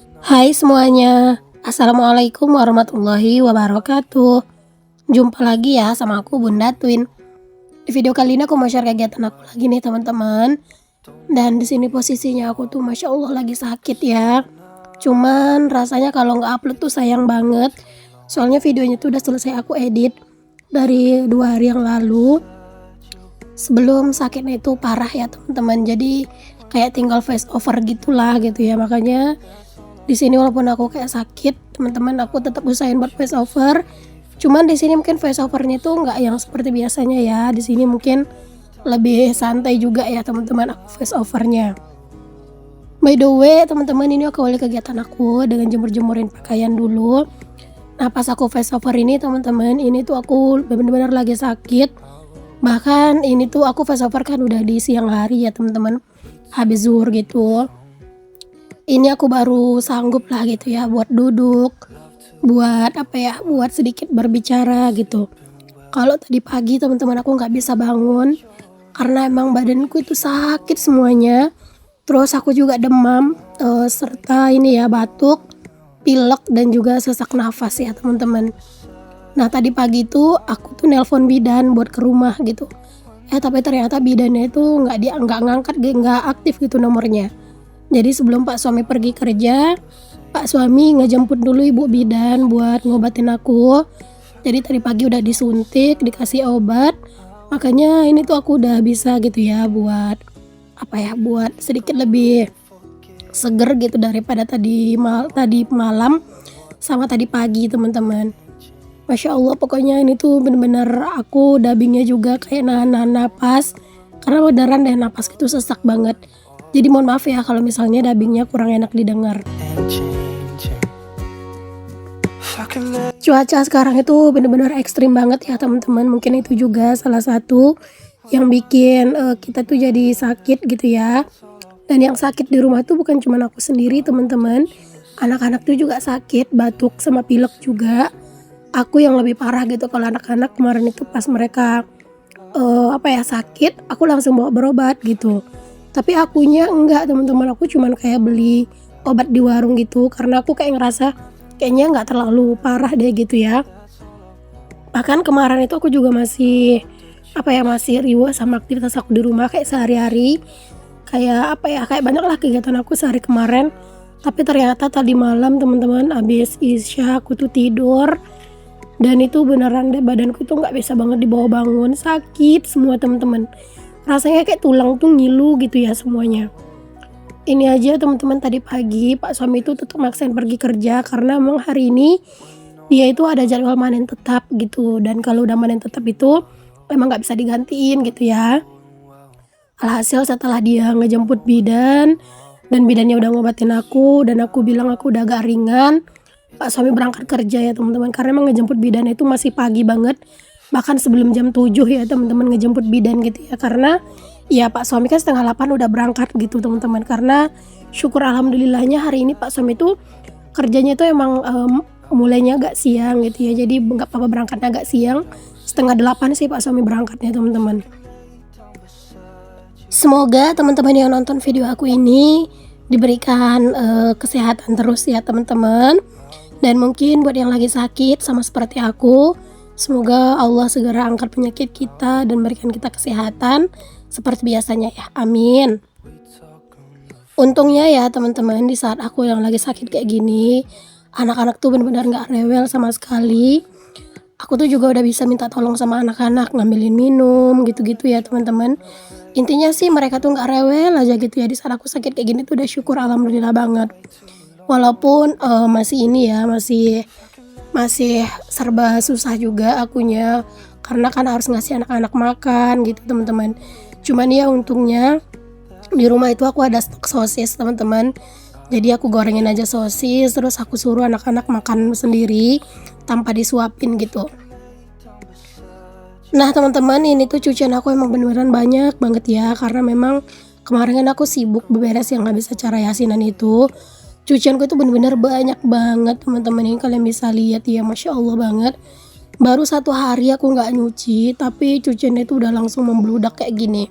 Hai semuanya, Assalamualaikum warahmatullahi wabarakatuh. Jumpa lagi ya sama aku Bunda Twin. Di video kali ini aku mau share kegiatan aku lagi nih teman-teman. Dan di sini posisinya aku tuh masya Allah lagi sakit ya. Cuman rasanya kalau nggak upload tuh sayang banget. Soalnya videonya tuh udah selesai aku edit dari 2 hari yang lalu. Sebelum sakitnya itu parah ya teman-teman. Jadi kayak tinggal face over gitulah gitu ya. Makanya di sini walaupun aku kayak sakit, teman-teman aku tetap usahain buat voice over. Cuman di sini mungkin voice overnya tuh nggak yang seperti biasanya ya. Di sini mungkin lebih santai juga ya teman-teman aku voice overnya. By the way, teman-teman ini aku awali kegiatan aku dengan jemur-jemurin pakaian dulu. Nah, pas aku voice over ini teman-teman, ini tuh aku benar-benar lagi sakit. Bahkan ini tuh aku voice over kan udah di siang hari ya teman-teman. Habis zuhur gitu. Ini aku baru sanggup lah gitu ya buat duduk, buat apa ya, buat sedikit berbicara gitu. Kalau tadi pagi teman-teman aku nggak bisa bangun karena emang badanku itu sakit semuanya. Terus aku juga demam, serta ini ya batuk, pilek dan juga sesak nafas ya teman-teman. Nah tadi pagi itu aku tuh nelpon bidan buat ke rumah gitu. Tapi ternyata bidannya itu nggak ngangkat, nggak aktif gitu nomornya. Jadi sebelum Pak suami pergi kerja, Pak suami ngejemput dulu ibu bidan buat ngobatin aku. Jadi tadi pagi udah disuntik, dikasih obat. Makanya ini tuh aku udah bisa gitu ya buat apa ya, buat sedikit lebih seger gitu daripada tadi malam sama tadi pagi teman-teman. Masya Allah pokoknya ini tuh bener-bener aku dubbingnya juga kayak nahan napas karena beneran deh napas itu sesak banget. Jadi mohon maaf ya kalau misalnya dubbingnya kurang enak didengar. Cuaca sekarang itu bener-bener ekstrim banget ya teman-teman. Mungkin itu juga salah satu yang bikin kita tuh jadi sakit gitu ya. Dan yang sakit di rumah tuh bukan cuma aku sendiri teman-teman. Anak-anak tuh juga sakit, batuk sama pilek juga. Aku yang lebih parah gitu kalau anak-anak kemarin itu pas mereka sakit, aku langsung bawa berobat gitu. Tapi akunya enggak teman-teman, aku cuman kayak beli obat di warung gitu karena aku kayak ngerasa kayaknya nggak terlalu parah deh gitu ya. Bahkan kemarin itu aku juga masih riweh sama aktivitas aku di rumah kayak sehari-hari. Kayak banyak lah kegiatan aku sehari kemarin. Tapi ternyata tadi malam teman-teman abis isya aku tuh tidur. Dan itu beneran deh badanku tuh nggak bisa banget dibawa bangun, sakit semua teman-teman. Rasanya kayak tulang tuh ngilu gitu ya semuanya. Ini aja teman-teman tadi pagi Pak suami itu tetap maksain pergi kerja karena memang hari ini dia itu ada jadwal manen tetap gitu. Dan kalau udah manen tetap itu emang nggak bisa digantiin gitu ya. Alhasil setelah dia ngejemput bidan dan bidannya udah ngobatin aku dan aku bilang aku udah agak ringan, Pak suami berangkat kerja ya teman-teman karena emang ngejemput bidan itu masih pagi banget, bahkan sebelum jam 7 ya teman-teman ngejemput bidan gitu ya karena ya Pak suami kan setengah 8 udah berangkat gitu teman-teman karena syukur alhamdulillahnya hari ini Pak suami itu kerjanya itu emang mulainya agak siang gitu ya jadi nggak apa-apa berangkatnya agak siang, setengah 8 sih Pak suami berangkatnya teman-teman. Semoga teman-teman yang nonton video aku ini diberikan kesehatan terus ya teman-teman. Dan mungkin buat yang lagi sakit sama seperti aku, semoga Allah segera angkat penyakit kita dan berikan kita kesehatan seperti biasanya ya. Amin. Untungnya ya teman-teman di saat aku yang lagi sakit kayak gini, anak-anak tuh benar-benar nggak rewel sama sekali. Aku tuh juga udah bisa minta tolong sama anak-anak ngambilin minum gitu-gitu ya teman-teman. Intinya sih mereka tuh nggak rewel aja gitu ya di saat aku sakit kayak gini tuh udah syukur alhamdulillah banget. Walaupun masih ini ya masih serba susah juga akunya karena kan harus ngasih anak-anak makan gitu teman-teman. Cuman ya untungnya di rumah itu aku ada stok sosis teman-teman. Jadi aku gorengin aja sosis terus aku suruh anak-anak makan sendiri tanpa disuapin gitu. Nah teman-teman ini tuh cucian aku emang beneran banyak banget ya karena memang kemarin kan aku sibuk beberes yang habis acara yasinan itu. Cucianku itu bener-bener banyak banget teman-teman, ini kalian bisa lihat ya Masya Allah banget. Baru 1 hari aku nggak nyuci tapi cuciannya itu udah langsung membludak kayak gini.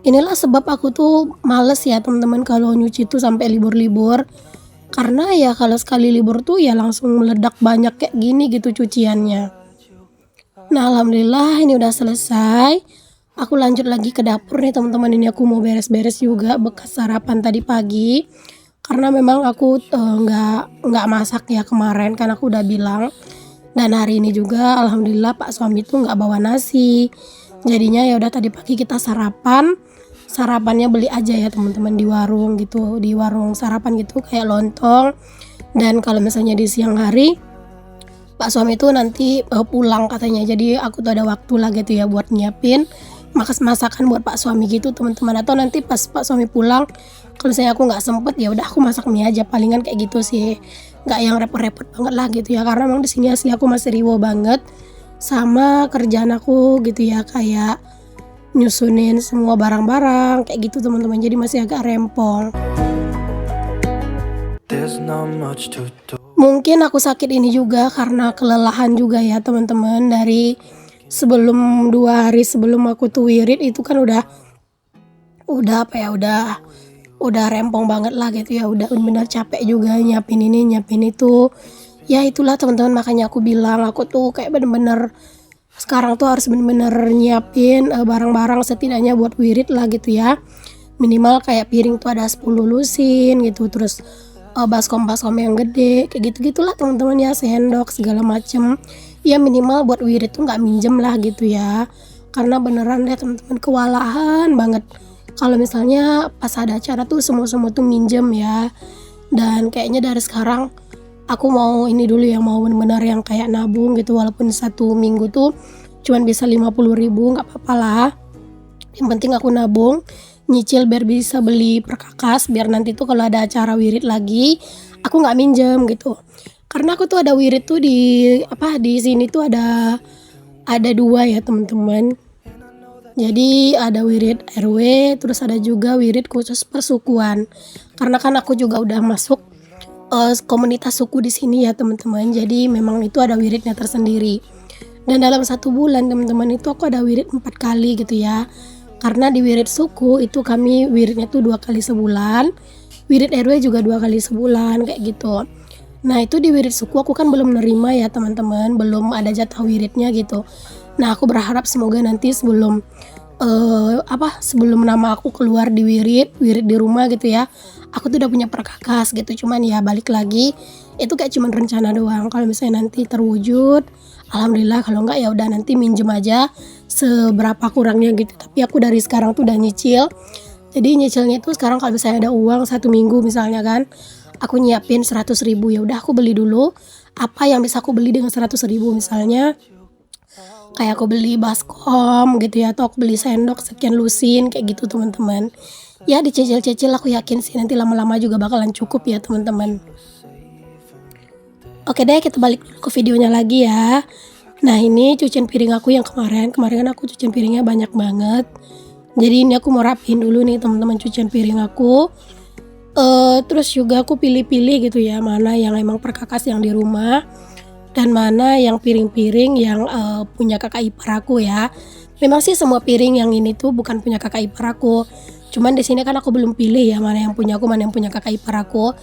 Inilah sebab aku tuh males ya teman-teman kalau nyuci tuh sampai libur-libur. Karena ya kalau sekali libur tuh ya langsung meledak banyak kayak gini gitu cuciannya. Nah, alhamdulillah ini udah selesai. Aku lanjut lagi ke dapur nih teman-teman, ini aku mau beres-beres juga bekas sarapan tadi pagi. Karena memang aku nggak masak ya kemarin kan aku udah bilang. Dan hari ini juga alhamdulillah Pak suami tuh nggak bawa nasi. Jadinya ya udah tadi pagi kita sarapan. Sarapannya beli aja ya teman-teman di warung gitu, di warung sarapan gitu kayak lontong. Dan kalau misalnya di siang hari Pak suami tuh nanti pulang katanya. Jadi aku tuh ada waktu lah gitu ya buat nyiapin masakan buat Pak suami gitu teman-teman. Atau nanti pas Pak suami pulang kalau misalnya aku nggak sempet ya udah aku masak mie aja palingan kayak gitu sih. Nggak yang repot-repot banget lah gitu ya, karena memang di sini asli aku masih riwo banget sama kerjaan aku gitu ya, kayak nyusunin semua barang-barang kayak gitu teman-teman, jadi masih agak rempong. Mungkin aku sakit ini juga karena kelelahan juga ya teman-teman. Dari sebelum 2 hari sebelum aku tuh wirid itu kan udah apa ya, udah rempong banget lah gitu ya, udah benar capek juga nyiapin ini nyiapin itu. Ya itulah teman-teman, makanya aku bilang aku tuh kayak bener-bener sekarang tuh harus bener-bener nyiapin barang-barang setidaknya buat wirid lah gitu ya. Minimal kayak piring tuh ada 10 lusin gitu, terus baskom-baskom yang gede kayak gitu-gitulah teman-teman ya, sendok segala macem. Ya minimal buat wirid tuh nggak minjem lah gitu ya. Karena beneran deh teman-teman kewalahan banget. Kalau misalnya pas ada acara tuh semua tuh minjem ya. Dan kayaknya dari sekarang aku mau ini dulu ya, mau bener-bener yang kayak nabung gitu, walaupun 1 minggu tuh cuman bisa 50.000 nggak apa-apa lah. Yang penting aku nabung, nyicil biar bisa beli perkakas, biar nanti tuh kalau ada acara wirid lagi aku nggak minjem gitu. Karena aku tuh ada wirid tuh di sini tuh ada 2 ya teman-teman. Jadi ada wirid RW, terus ada juga wirid khusus persukuan. Karena kan aku juga udah masuk komunitas suku di sini ya teman-teman. Jadi memang itu ada wiridnya tersendiri. Dan dalam 1 bulan teman-teman itu aku ada wirid 4 kali gitu ya. Karena di wirid suku itu kami wiridnya tuh 2 kali sebulan. Wirid RW juga 2 kali sebulan kayak gitu. Nah itu di wirid suku aku kan belum nerima ya teman-teman, belum ada jatah wiridnya gitu. Nah aku berharap semoga nanti sebelum nama aku keluar di wirid di rumah gitu ya, aku tuh udah punya perkakas gitu. Cuman ya balik lagi itu kayak cuman rencana doang. Kalau misalnya nanti terwujud alhamdulillah, kalau enggak ya udah nanti minjem aja seberapa kurangnya gitu. Tapi aku dari sekarang tuh udah nyicil. Jadi nyicilnya tuh sekarang kalau misalnya ada uang 1 minggu misalnya kan, aku nyiapin 100.000 ya udah aku beli dulu apa yang bisa aku beli dengan 100.000, misalnya kayak aku beli baskom gitu ya, atau aku beli sendok sekian lusin kayak gitu teman-teman. Ya dicicil-cicil aku yakin sih nanti lama-lama juga bakalan cukup ya teman-teman. Oke deh, kita balik dulu ke videonya lagi ya. Nah ini cucian piring aku yang kemarin kan aku cucian piringnya banyak banget. Jadi ini aku mau rapiin dulu nih teman-teman cucian piring aku. Terus juga aku pilih-pilih gitu ya, mana yang emang perkakas yang di rumah dan mana yang piring-piring yang punya kakak ipar aku ya. Memang sih semua piring yang ini tuh bukan punya kakak ipar aku. Cuman di sini kan aku belum pilih ya mana yang punya aku, mana yang punya kakak ipar aku.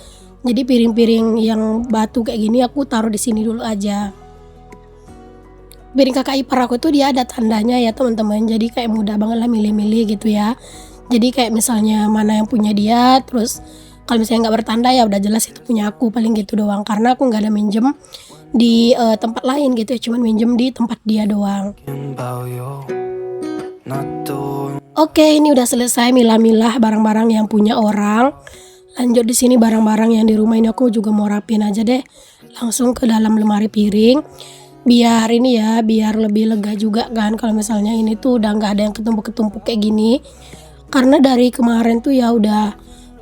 Jadi piring-piring yang batu kayak gini aku taruh di sini dulu aja. Piring kakak ipar aku tuh dia ada tandanya ya teman-teman. Jadi kayak mudah banget lah milih-milih gitu ya. Jadi kayak misalnya mana yang punya dia, terus kalau misalnya nggak bertanda ya udah jelas itu punya aku, paling gitu doang. Karena aku nggak ada minjem di tempat lain gitu ya, cuman minjem di tempat dia doang. Oke, ini udah selesai milah-milah barang-barang yang punya orang. Lanjut di sini barang-barang yang di rumah ini aku juga mau rapin aja deh. Langsung ke dalam lemari piring. Biar ini ya, biar lebih lega juga kan kalau misalnya ini tuh udah nggak ada yang ketumpuk-ketumpuk kayak gini. Karena dari kemarin tuh ya udah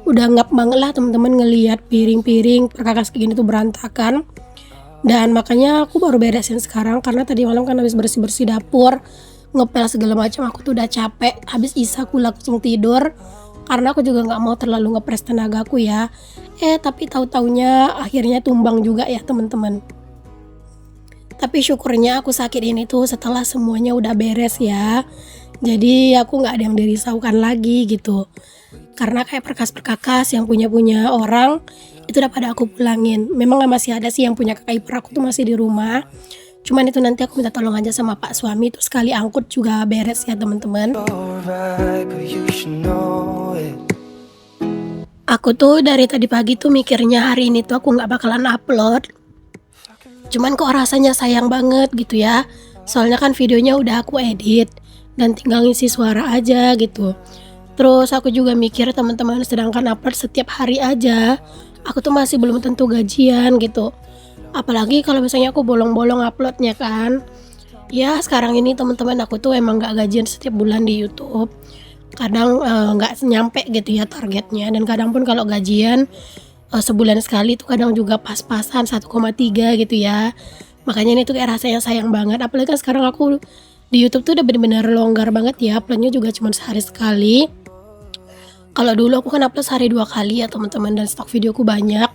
ngap banget lah teman-teman ngelihat piring-piring perkakas kayak gini tuh berantakan. Dan makanya aku baru beresin sekarang karena tadi malam kan habis bersih-bersih dapur, ngepel segala macam, aku tuh udah capek. Habis isa aku langsung tidur. Karena aku juga nggak mau terlalu ngepres tenagaku ya. Tapi tahu-taunya akhirnya tumbang juga ya teman-teman. Tapi syukurnya aku sakit ini tuh setelah semuanya udah beres ya. Jadi aku nggak ada yang dirisaukan lagi gitu. Karena kayak perkakas-perkakas yang punya orang itu udah pada aku pulangin. Memang masih ada sih yang punya kakak ipar aku tuh masih di rumah, cuman itu nanti aku minta tolong aja sama pak suami, terus sekali angkut juga beres ya teman-teman. Aku tuh dari tadi pagi tuh mikirnya hari ini tuh aku nggak bakalan upload, cuman kok rasanya sayang banget gitu ya, soalnya kan videonya udah aku edit dan tinggal ngisi suara aja gitu. Terus aku juga mikir teman-teman, sedangkan upload setiap hari aja aku tuh masih belum tentu gajian gitu, apalagi kalau misalnya aku bolong-bolong uploadnya kan. Ya sekarang ini teman-teman aku tuh emang nggak gajian setiap bulan di YouTube, kadang nggak nyampe gitu ya targetnya, dan kadang pun kalau gajian sebulan sekali tuh kadang juga pas-pasan 1,3 gitu ya. Makanya ini tuh kayak rasanya sayang banget, apalagi kan sekarang aku di YouTube tuh udah bener-bener longgar banget ya, uploadnya juga cuma sehari sekali. Kalau dulu aku kan upload sehari 2 kali ya teman-teman, dan stok videoku banyak.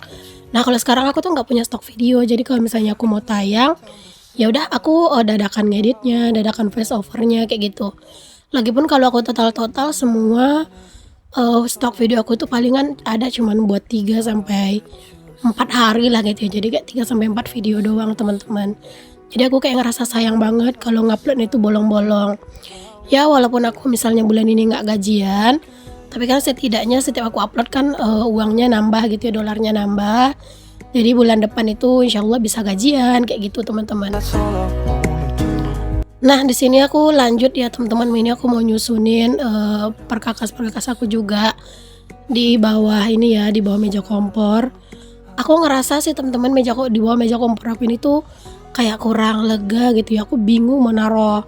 Nah kalau sekarang aku tuh nggak punya stok video, jadi kalau misalnya aku mau tayang, ya udah aku dadakan ngeditnya, dadakan voice overnya kayak gitu. Lagipun kalau aku total semua stok video aku tuh palingan ada cuman buat 3 sampai 4 hari lah gitu ya. Jadi kayak 3 sampai 4 video doang teman-teman. Jadi aku kayak ngerasa sayang banget kalau ngupload itu bolong-bolong. Ya walaupun aku misalnya bulan ini nggak gajian, tapi kan setidaknya setiap aku upload kan uangnya nambah gitu ya, dolarnya nambah. Jadi bulan depan itu insya Allah bisa gajian kayak gitu teman-teman. Nah di sini aku lanjut ya teman-teman, ini aku mau nyusunin perkakas aku juga di bawah ini ya, di bawah meja kompor. Aku ngerasa sih teman-teman di bawah meja kompor aku ini tuh kayak kurang lega gitu ya. Aku bingung mau naruh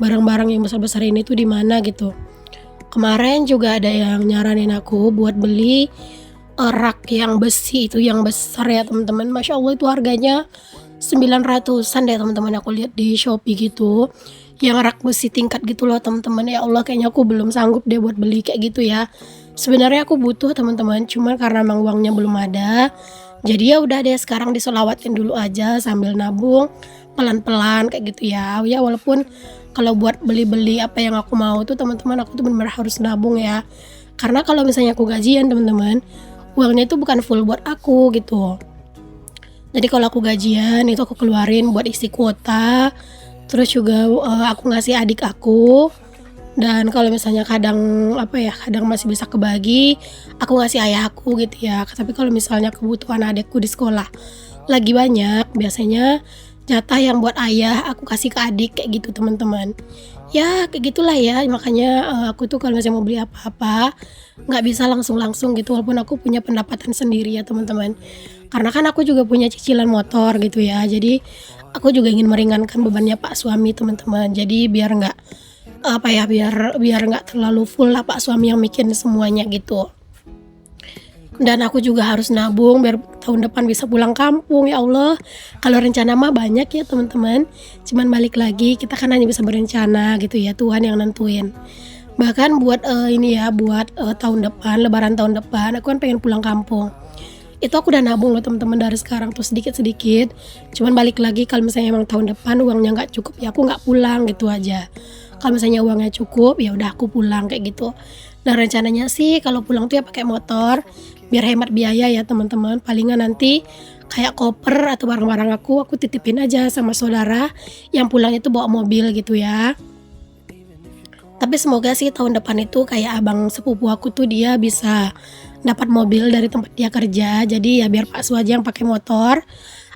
barang-barang yang besar-besar ini tuh di mana gitu. Kemarin juga ada yang nyaranin aku buat beli rak yang besi itu yang besar ya teman-teman. Masya Allah itu harganya 900-an deh teman-teman, aku lihat di Shopee gitu. Yang rak besi tingkat gitu loh teman-teman. Ya Allah kayaknya aku belum sanggup deh buat beli kayak gitu ya. Sebenarnya aku butuh teman-teman, cuman karena emang uangnya belum ada. Jadi ya udah deh sekarang diselawatin dulu aja sambil nabung pelan-pelan kayak gitu ya. Ya walaupun kalau buat beli-beli apa yang aku mau tuh teman-teman, aku tuh benar-benar harus nabung ya. Karena kalau misalnya aku gajian teman-teman, uangnya itu bukan full buat aku gitu. Jadi kalau aku gajian itu aku keluarin buat isi kuota, terus juga aku ngasih adik aku. Dan kalau misalnya kadang kadang masih bisa kebagi, aku ngasih ayah aku gitu ya. Tapi kalau misalnya kebutuhan adikku di sekolah lagi banyak, biasanya jatah yang buat ayah aku kasih ke adik kayak gitu teman-teman. Ya kayak gitulah ya, makanya aku tuh kalau misalnya mau beli apa-apa nggak bisa langsung gitu, walaupun aku punya pendapatan sendiri ya teman-teman. Karena kan aku juga punya cicilan motor gitu ya, jadi aku juga ingin meringankan bebannya pak suami teman-teman. Jadi biar nggak biar nggak terlalu full lah pak suami yang mikirin semuanya gitu. Dan aku juga harus nabung biar tahun depan bisa pulang kampung ya Allah. Kalau rencana mah banyak ya teman-teman, cuman balik lagi kita kan hanya bisa berencana gitu ya, Tuhan yang nentuin. Bahkan buat buat tahun depan, lebaran tahun depan aku kan pengen pulang kampung. Itu aku udah nabung loh teman-teman dari sekarang tuh sedikit-sedikit. Cuman balik lagi kalau misalnya emang tahun depan uangnya nggak cukup ya aku nggak pulang gitu aja. Kalau misalnya uangnya cukup ya udah aku pulang kayak gitu. Nah rencananya sih kalau pulang tuh ya pakai motor biar hemat biaya ya teman-teman. Palingan nanti kayak koper atau barang-barang aku titipin aja sama saudara yang pulang itu bawa mobil gitu ya. Tapi semoga sih tahun depan itu kayak abang sepupu aku tuh dia bisa dapat mobil dari tempat dia kerja. Jadi ya biar Pak Su aja yang pakai motor,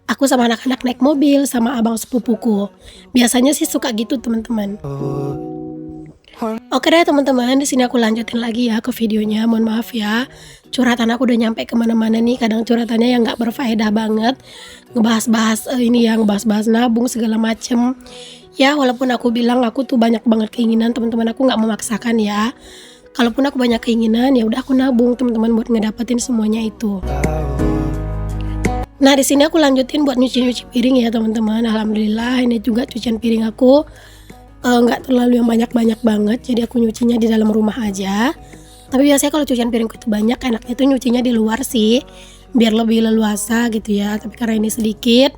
aku sama anak-anak naik mobil sama abang sepupuku. Biasanya sih suka gitu teman-teman. Oke deh teman-teman, di sini aku lanjutin lagi ya ke videonya. Mohon maaf ya, curhatan aku udah nyampe kemana-mana nih. Kadang curhatannya yang nggak berfaedah banget, ngebahas-bahas ngebahas-bahas nabung segala macem. Ya walaupun aku bilang aku tuh banyak banget keinginan teman-teman, aku nggak memaksakan ya. Kalaupun aku banyak keinginan ya udah aku nabung teman-teman buat ngedapetin semuanya itu. Nah di sini aku lanjutin buat nyuci piring ya teman-teman. Alhamdulillah ini juga cucian piring aku nggak terlalu yang banyak-banyak banget, jadi aku nyucinya di dalam rumah aja. Tapi biasanya kalau cucian piringku itu banyak, enaknya tuh nyucinya di luar sih, biar lebih leluasa gitu ya. Tapi karena ini sedikit,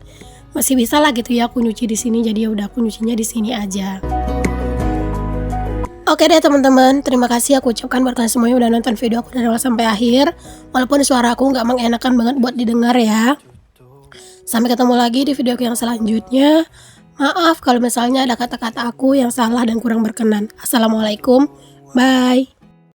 masih bisa lah gitu ya aku nyuci di sini, jadi ya udah aku nyucinya di sini aja. Oke deh teman-teman, terima kasih aku ucapkan buat kalian semuanya udah nonton video aku dari awal sampai akhir. Walaupun suara aku nggak mengenakan banget buat didengar ya. Sampai ketemu lagi di video aku yang selanjutnya. Maaf kalau misalnya ada kata-kata aku yang salah dan kurang berkenan. Assalamualaikum, bye.